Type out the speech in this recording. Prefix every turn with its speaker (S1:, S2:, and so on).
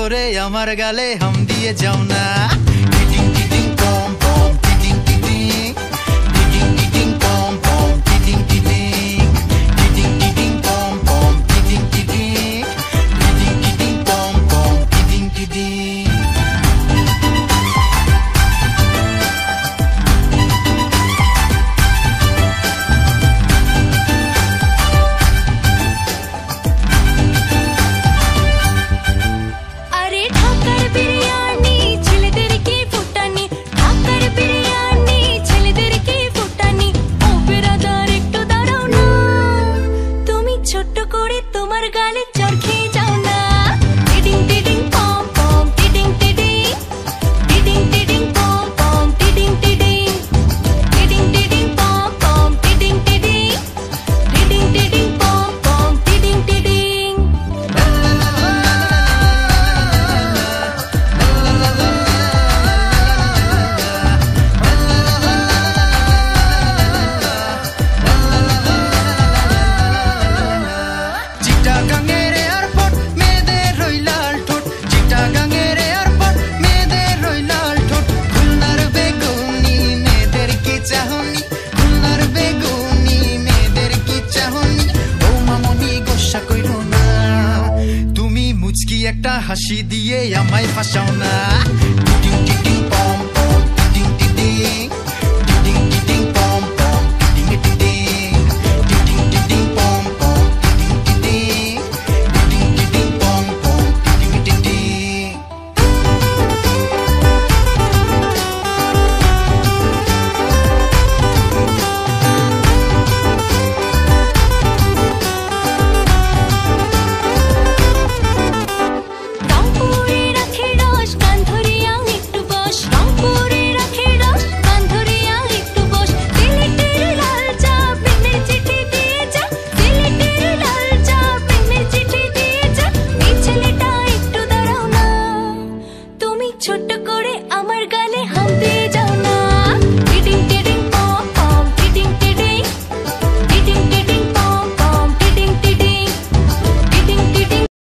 S1: করে আমার গালে হাম দিয়ে যাও না। টিটিং টিটিং পম পম টিটিং টিটিং, টিটিং টিটিং পম পম টিটিং টিটিং, টিটিং টিটিং পম পম টিটিং টিটিং, টিটিং টিটিং পম পম টিটিং টিটিং।
S2: তোমার গালে চরখে যাও না। টিটিং টিটিং পম পম টিটিং টিটিং, টিটিং টিটিং পম পম টিটিং টিটিং, টিটিং টিটিং পম পম টিটিং টিটিং, টিটিং টিটিং পম পম টিটিং টিটিং।
S1: একটা হাসি দিয়ে আমায় ফাঁসাও না।